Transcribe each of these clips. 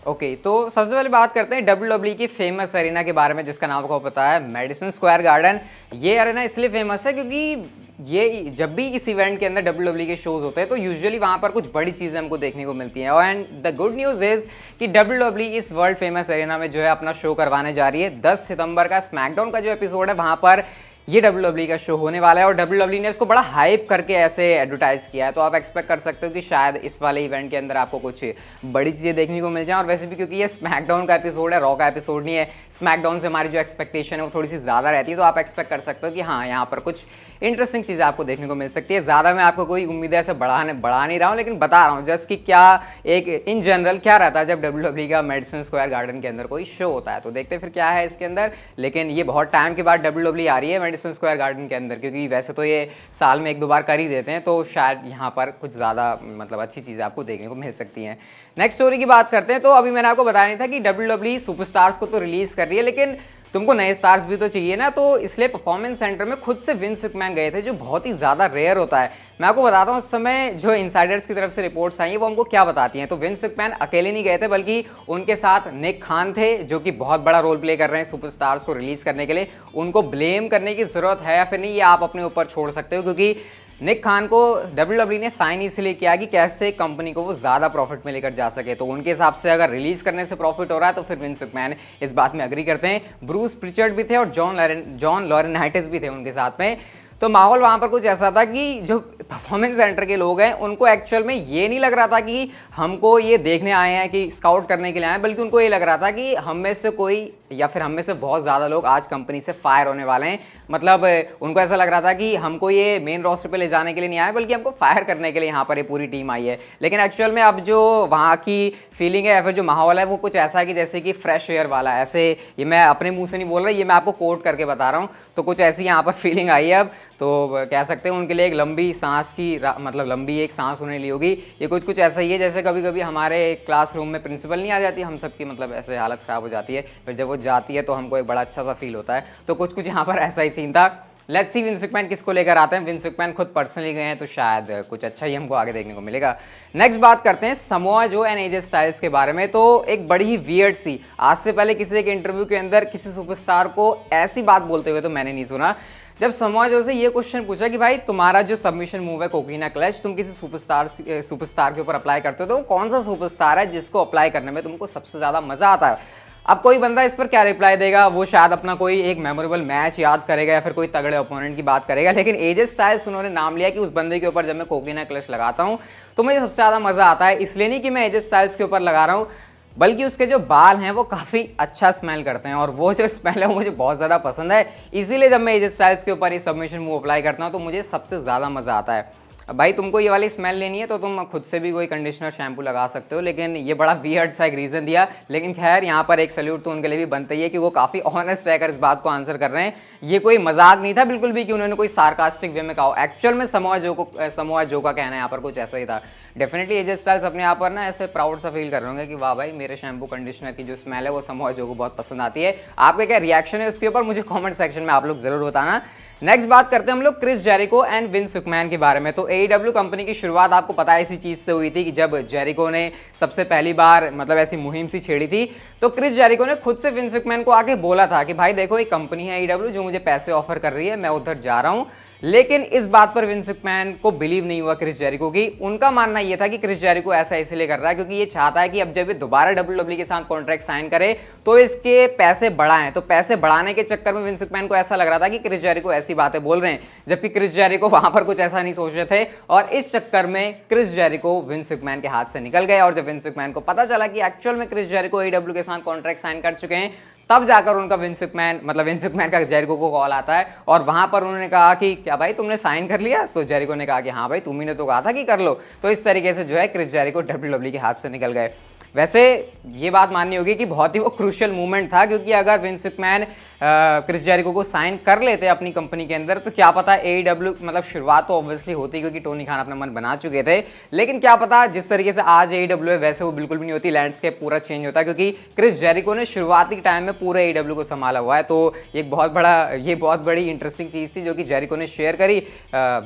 Okay तो सबसे पहले बात करते हैं WWE की फेमस अरीना के बारे में, जिसका नाम आपको पता है मेडिसन स्क्वायर गार्डन। ये अरीना इसलिए फेमस है क्योंकि ये जब भी इस इवेंट के अंदर WWE के शोज होते हैं तो यूजुअली वहाँ पर कुछ बड़ी चीज़ें हमको देखने को मिलती हैं। And the good news is कि WWE इस वर्ल्ड फेमस अरीना में जो है अपना शो करवाने जा रही है। 10 सितंबर का स्मैकडाउन का जो एपिसोड है वहाँ पर ये WWE का शो होने वाला है और WWE ने इसको बड़ा हाइप करके ऐसे एडवर्टाइज किया है। तो आप एक्सपेक्ट कर सकते हो कि शायद इस वाले इवेंट के अंदर आपको कुछ बड़ी चीज़ें देखने को मिल जाए। और वैसे भी क्योंकि ये स्मैकडाउन का एपिसोड है, रॉ का एपिसोड नहीं है, स्मैकडाउन से हमारी जो एक्सपेक्टेशन है वो थोड़ी सी ज़्यादा रहती है। तो आप एक्सपेक्ट कर सकते हो कि हाँ, यहाँ पर कुछ इंटरेस्टिंग चीज़ें आपको देखने को मिल सकती है। ज़्यादा मैं आपको कोई उम्मीदें ऐसे बढ़ा नहीं रहा हूँ, लेकिन बता रहा हूँ जस्ट कि क्या एक इन जनरल क्या रहता है जब WWE का मेडिसन स्क्वायर गार्डन के अंदर कोई शो होता है। तो देखते फिर क्या है इसके अंदर। लेकिन ये बहुत टाइम के बाद WWE आ रही है मेडिसन स्क्वायर गार्डन के अंदर, क्योंकि वैसे तो ये साल में 1-2 बार कर ही देते हैं। तो शायद यहाँ पर कुछ ज़्यादा मतलब अच्छी चीज़ें आपको देखने को मिल सकती हैं। नेक्स्ट स्टोरी की बात करते हैं। तो अभी मैंने आपको बताया नहीं था कि WWE सुपरस्टार्स को तो रिलीज़ कर रही है, लेकिन तुमको नए स्टार्स भी तो चाहिए ना। तो इसलिए परफॉर्मेंस सेंटर में खुद से विंस मैकमैन गए थे, जो बहुत ही ज़्यादा रेयर होता है। मैं आपको बताता हूँ उस समय जो इनसाइडर्स की तरफ से रिपोर्ट्स आई हैं वो हमको क्या बताती हैं। तो विंस मैकमैन अकेले नहीं गए थे, बल्कि उनके साथ निक खान थे, जो कि बहुत बड़ा रोल प्ले कर रहे हैं सुपरस्टार्स को रिलीज़ करने के लिए। उनको ब्लेम करने की ज़रूरत है या फिर नहीं, ये आप अपने ऊपर छोड़ सकते हो, क्योंकि निक खान को WWE ने साइन इसलिए किया कि कैसे कंपनी को वो ज़्यादा प्रॉफिट में लेकर जा सके। तो उनके हिसाब से अगर रिलीज़ करने से प्रॉफिट हो रहा है तो फिर विंस मैकमैन इस बात में एग्री करते हैं। ब्रूस प्रिचर्ड भी थे और जॉन लॉरेनाइटिस भी थे उनके साथ में। तो माहौल वहाँ पर कुछ ऐसा था कि जो परफॉर्मेंस सेंटर के लोग हैं उनको एक्चुअल में ये नहीं लग रहा था कि हमको ये देखने आए हैं कि स्काउट करने के लिए आए हैं, बल्कि उनको ये लग रहा था कि हम में से कोई या फिर हम में से बहुत ज़्यादा लोग आज कंपनी से फायर होने वाले हैं। मतलब उनको ऐसा लग रहा था कि हमको ये मेन रोस्टर पे ले जाने के लिए नहीं आए, बल्कि हमको फायर करने के लिए यहाँ पर ये पूरी टीम आई है। लेकिन एक्चुअल में अब जो वहाँ की फीलिंग है या फिर जो माहौल है वो कुछ ऐसा है कि जैसे कि फ्रेश एयर वाला, ऐसे ये मैं अपने मुंह से नहीं बोल रहा, ये मैं आपको कोट करके बता रहा हूँ। तो कुछ ऐसी यहाँ पर फीलिंग आई है अब। तो कह सकते हैं उनके लिए एक लंबी सांस की मतलब लंबी एक सांस उन्हें ली होगी। ये कुछ ऐसा ही है जैसे कभी कभी हमारे क्लासरूम में प्रिंसिपल नहीं आ जाती, हम सबकी मतलब ऐसे हालत ख़राब हो जाती है, फिर जब वो जाती है तो हमको एक बड़ा अच्छा सा फील होता है। तो कुछ यहाँ पर ऐसा ही सीन था। लेट्स सी विंस मैकमैन किसको लेकर आते हैं। विंस मैकमैन खुद पर्सनली गए हैं, तो शायद कुछ अच्छा ही हमको आगे देखने को मिलेगा। नेक्स्ट बात करते हैं Samoa Joe and AJ Styles के बारे में। तो एक बड़ी ही वियर्ड सी, आज से पहले किसी एक इंटरव्यू के अंदर किसी सुपरस्टार को ऐसी बात बोलते हुए तो मैंने नहीं सुना। जब समोआ जो से ये क्वेश्चन पूछा कि भाई तुम्हारा जो सबमिशन मूव है कोकीना क्लच, तुम किसी सुपरस्टार के ऊपर अप्लाई करते हो तो कौन सा सुपरस्टार है जिसको अप्लाई करने में तुमको सबसे ज़्यादा मज़ा आता है। अब कोई बंदा इस पर क्या रिप्लाई देगा, वो शायद अपना कोई एक मेमोरेबल मैच याद करेगा या फिर कोई तगड़े ओपोनेंट की बात करेगा। लेकिन एजे स्टाइल्स उन्होंने नाम लिया कि उस बंदे के ऊपर जब मैं कोकीना क्लच लगाता हूँ तो मुझे सबसे ज़्यादा मज़ा आता है। इसलिए नहीं कि मैं एजे स्टाइल्स के ऊपर लगा रहा हूँ, बल्कि उसके जो बाल हैं वो काफ़ी अच्छा स्मेल करते हैं और वो जो स्मेल है वो मुझे बहुत ज़्यादा पसंद है। इसीलिए जब मैं एजे स्टाइल्स के ऊपर ये सबमिशन मूव अप्लाई करता हूँ तो मुझे सबसे ज़्यादा मज़ा आता है। भाई तुमको ये वाली स्मेल लेनी है तो तुम खुद से भी कोई कंडीशनर शैम्पू लगा सकते हो, लेकिन ये बड़ा वियर्ड सा एक रीज़न दिया। लेकिन खैर यहाँ पर एक सल्यूट तो उनके लिए भी बनता ही है कि वो काफ़ी ऑनेस्ट रहकर इस बात को आंसर कर रहे हैं। ये कोई मजाक नहीं था बिल्कुल भी कि उन्होंने कोई सार्कास्टिक वे में कहा। एक्चुअल में समोआ जो का कहना है यहाँ पर कुछ ऐसा ही था। डेफिनेटली एजे स्टाइल्स अपने यहाँ पर ना ऐसे प्राउड सा फील कर रहे होंगे कि वाह भाई मेरे शैम्पू कंडीशनर की जो स्मेल है वो समोआ जो को बहुत पसंद आती है। आपका क्या रिएक्शन है उसके ऊपर मुझे कॉमेंट सेक्शन में आप लोग जरूर बताना। नेक्स्ट बात करते हैं हम लोग Chris Jericho and Vince McMahon के बारे में। तो AEW कंपनी की शुरुआत आपको पता है इसी चीज़ से हुई थी कि जब जेरिको ने सबसे पहली बार मतलब ऐसी मुहिम सी छेड़ी थी। तो क्रिस जेरिको ने खुद से विंस मैकमैन को आके बोला था कि भाई देखो एक कंपनी है AEW जो मुझे पैसे ऑफर कर रही है, मैं उधर जा रहा हूँ। लेकिन इस बात पर विंस मैकमैन को बिलीव नहीं हुआ क्रिस जेरिको की। उनका मानना यह था कि क्रिस जेरिको ऐसा इसलिए कर रहा है क्योंकि ये चाहता है कि अब जब ये दोबारा WWE के साथ कॉन्ट्रैक्ट साइन करे तो इसके पैसे बढ़ाएं। तो पैसे बढ़ाने के चक्कर में विंस मैकमैन को ऐसा लग रहा था कि क्रिस जेरिको ऐसी बातें बोल रहे हैं, जबकि क्रिस जेरिको वहां पर कुछ ऐसा नहीं सोच रहे थे। और इस चक्कर में क्रिस जेरिको विंस मैकमैन के हाथ से निकल गए। और जब विंस मैकमैन को पता चला कि एक्चुअल में क्रिस जेरिको AEW के साथ कॉन्ट्रैक्ट साइन कर चुके हैं, तब जाकर उनका विंस मैकमैन का जेरिको को कॉल आता है और वहां पर उन्होंने कहा कि क्या भाई तुमने साइन कर लिया। तो जेरिको ने कहा कि हाँ भाई तुम ही ने तो कहा था कि कर लो। तो इस तरीके से जो है क्रिस जेरिको WWE के हाथ से निकल गए। वैसे ये बात माननी होगी कि बहुत ही वो क्रूशियल मूवमेंट था, क्योंकि अगर विंस मैकमैन क्रिस जेरिको को साइन कर लेते अपनी कंपनी के अंदर तो क्या पता AEW मतलब शुरुआत तो ऑब्वियसली होती क्योंकि टोनी खान अपना मन बना चुके थे, लेकिन क्या पता जिस तरीके से आज AEW है वैसे वो बिल्कुल भी नहीं होती। लैंडस्केप पूरा चेंज होता क्योंकि क्रिस जेरिको ने शुरुआती टाइम में पूरे AEW को संभाला हुआ है। तो एक बहुत बड़ी इंटरेस्टिंग चीज़ थी जो कि जेरिको ने शेयर करी।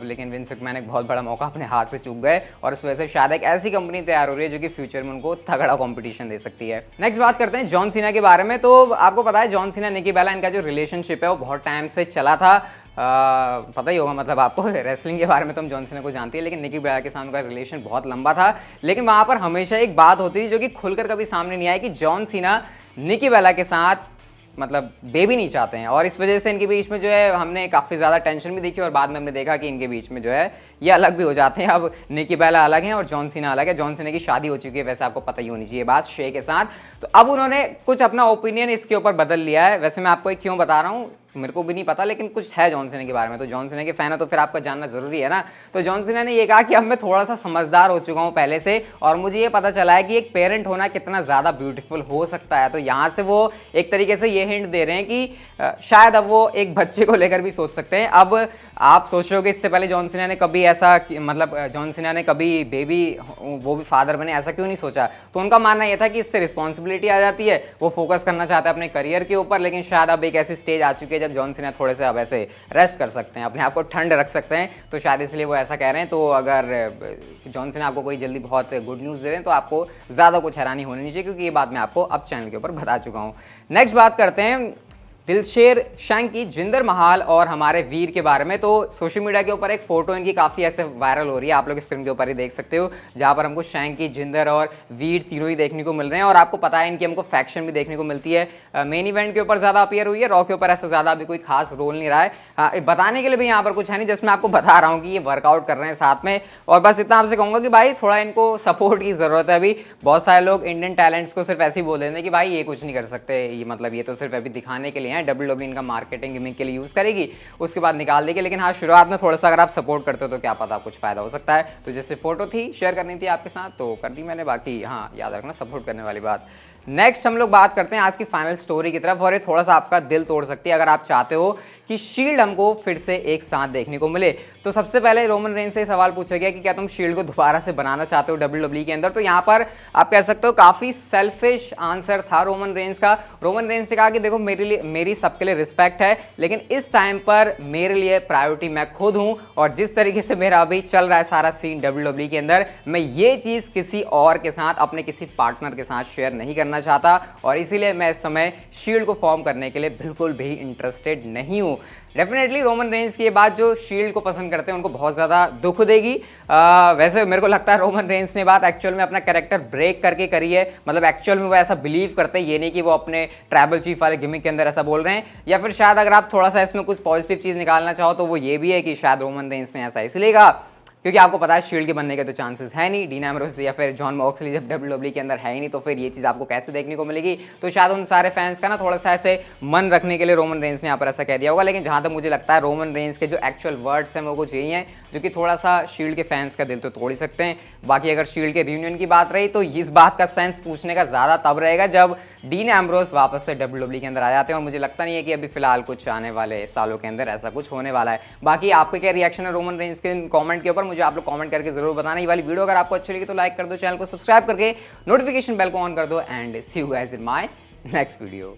लेकिन विंस मैकमैन एक बहुत बड़ा मौका अपने हाथ से चूक गए और उस वजह से शायद एक ऐसी कंपनी तैयार हो रही है जो कि फ्यूचर में उनको तगड़ा बड़ा कंपटीशन दे सकती है। नेक्स्ट बात करते हैं जॉन सीना के बारे में। तो आपको पता है जॉन सीना निकी बेला इनका जो रिलेशनशिप है वो बहुत टाइम से चला था। पता ही होगा मतलब आपको, रेसलिंग के बारे में तो हम जॉन सीना को जानते हैं, लेकिन निकी बेला के साथ उनका रिलेशन बहुत लंबा था। लेकिन वहाँ पर हमेशा एक बात होती थी जो कि खुलकर कभी सामने नहीं आई कि जॉन सीना निकी बेला के साथ मतलब बेबी नहीं चाहते हैं, और इस वजह से इनके बीच में जो है हमने काफ़ी ज़्यादा टेंशन भी देखी और बाद में हमने देखा कि इनके बीच में जो है ये अलग भी हो जाते हैं। अब निकी बेला अलग हैं और जॉन सीना अलग है। जॉन सीना की शादी हो चुकी है, वैसे आपको पता ही होनी चाहिए बात, शे के साथ। तो अब उन्होंने कुछ अपना ओपिनियन इसके ऊपर बदल लिया है। वैसे मैं आपको एक क्यों बता रहा हूँ मेरे को भी नहीं पता, लेकिन कुछ है जॉन सीना के बारे में। तो जॉन सीना के फैन है तो फिर आपको जानना जरूरी है ना। तो जॉन सीना ने ये कहा कि अब मैं थोड़ा सा समझदार हो चुका हूँ पहले से, और मुझे ये पता चला है कि एक पेरेंट होना कितना ज़्यादा ब्यूटीफुल हो सकता है। तो यहाँ से वो एक तरीके से ये हिंट दे रहे हैं कि शायद अब वो एक बच्चे को लेकर भी सोच सकते हैं। अब आप सोच रहे हो कि इससे पहले जॉन सीना ने कभी ऐसा मतलब जॉन सीना ने कभी बेबी वो भी फादर बने, ऐसा क्यों नहीं सोचा? तो उनका मानना यह था कि इससे रिस्पॉन्सिबिलिटी आ जाती है, वो फोकस करना चाहते हैं अपने करियर के ऊपर। लेकिन शायद अब एक ऐसी स्टेज आ चुकी है जब जॉन सीना थोड़े से अब ऐसे रेस्ट कर सकते हैं, अपने आप को ठंड रख सकते हैं, तो शायद इसलिए वो ऐसा कह रहे हैं। तो अगर जॉन सीना आपको कोई जल्दी बहुत गुड न्यूज़ दे रहे हैं तो आपको ज़्यादा कुछ हैरानी होनी नहीं चाहिए, क्योंकि ये बात मैं आपको अब चैनल के ऊपर बता चुका हूँ। नेक्स्ट बात करते हैं दिलशेर शांकी, जिंदर महाल और हमारे वीर के बारे में। तो सोशल मीडिया के ऊपर एक फोटो इनकी काफ़ी ऐसे वायरल हो रही है, आप लोग स्क्रीन के ऊपर ही देख सकते हो, जहाँ पर हमको शांकी, जिंदर और वीर तीनों ही देखने को मिल रहे हैं। और आपको पता है इनकी हमको फैक्शन भी देखने को मिलती है। मेन इवेंट के ऊपर ज़्यादा अपीयर हुई है, रॉ के ऊपर ऐसा ज़्यादा अभी कोई खास रोल नहीं रहा है। बताने के लिए भी यहाँ पर कुछ है नहीं, जस्ट मैं आपको बता रहा हूँ कि ये वर्कआउट कर रहे हैं साथ में। और बस इतना आपसे कहूँगा कि भाई थोड़ा इनको सपोर्ट की ज़रूरत है। अभी बहुत सारे लोग इंडियन टैलेंट्स को सिर्फ ऐसे ही बोल देते हैं कि भाई ये कुछ नहीं कर सकते, ये मतलब ये तो सिर्फ अभी दिखाने के लिए है, WWE इनका मार्केटिंग गिमिक के लिए यूज़ करेगी, उसके बाद निकाल देगी। लेकिन हाँ, शुरुआत में थोड़ा सा अगर आप सपोर्ट करते हो तो क्या पता कुछ फायदा हो सकता है। तो जैसे फोटो थी शेयर करनी थी आपके साथ तो कर दी मैंने, बाकी हाँ याद रखना सपोर्ट करने वाली बात। नेक्स्ट हम लोग बात करते हैं आज की फाइनल स्टोरी की तरफ, और ये थोड़ा सा आपका दिल तोड़ सकती है अगर आप चाहते हो कि शील्ड हमको फिर से एक साथ देखने को मिले। तो सबसे पहले रोमन रेंज से सवाल पूछा गया कि क्या तुम शील्ड को दोबारा से बनाना चाहते हो WWE के अंदर? तो यहाँ पर आप कह सकते हो काफ़ी सेल्फिश आंसर था रोमन रेंज का। रोमन रेंज ने कहा कि देखो मेरी सबके लिए रिस्पेक्ट है, लेकिन इस टाइम पर मेरे लिए प्रायोरिटी मैं खुद हूँ, और जिस तरीके से मेरा अभी चल रहा है सारा सीन WWE के अंदर, मैं ये चीज़ किसी और के साथ, अपने किसी पार्टनर के साथ शेयर नहीं करना चाहता, और इसीलिए मैं इस समय शील्ड को फॉर्म करने के लिए बिल्कुल भी इंटरेस्टेड नहीं हूँ। डेफिनेटली रोमन रेंज की ये बात जो शील्ड को पसंद करते हैं उनको बहुत ज़्यादा दुख देगी। वैसे मेरे को लगता है रोमन रेंज ने बात एक्चुअल में अपना कैरेक्टर ब्रेक करके करी है, मतलब एक्चुअल में वो ऐसा बिलीव करते हैं, ये नहीं कि वो अपने ट्राइबल चीफ वाले गिमिक के अंदर ऐसा बोल रहे हैं। या फिर शायद अगर आप थोड़ा सा इसमें कुछ पॉजिटिव चीज़ निकालना चाहो तो वो ये भी है कि शायद रोमन रेंज ने ऐसा इसलिए कहा क्योंकि आपको पता है शील्ड के बनने के तो चांसेस है नहीं, डीन एम्ब्रोस या फिर जॉन मॉक्सली जब WWE के अंदर है ही नहीं, तो फिर ये चीज़ आपको कैसे देखने को मिलेगी? तो शायद उन सारे फैंस का ना थोड़ा सा ऐसे मन रखने के लिए रोमन रेंज ने यहाँ पर ऐसा कह दिया होगा। लेकिन जहाँ तक मुझे लगता है रोमन रेंज के जो एक्चुअल वर्ड्स हैं वो कुछ यही हैं जो कि थोड़ा सा शील्ड के फैंस का दिल तो तोड़ ही सकते हैं। बाकी अगर शील्ड के रियूनियन की बात रही तो इस बात का सेंस पूछने का ज़्यादा तब रहेगा जब डीन एम्ब्रोस वापस से WWE के अंदर आ जाते हैं, और मुझे लगता नहीं है कि अभी फिलहाल कुछ आने वाले सालों के अंदर ऐसा कुछ होने वाला है। बाकी आपके क्या रिएक्शन है रोमन रेंज के कमेंट के ऊपर, मुझे आप लोग कमेंट करके जरूर बताना। ये वाली वीडियो अगर आपको अच्छी लगी तो लाइक कर दो, चैनल को सब्सक्राइब करके नोटिफिकेशन बेल को ऑन कर दो, and see you guys in my next video.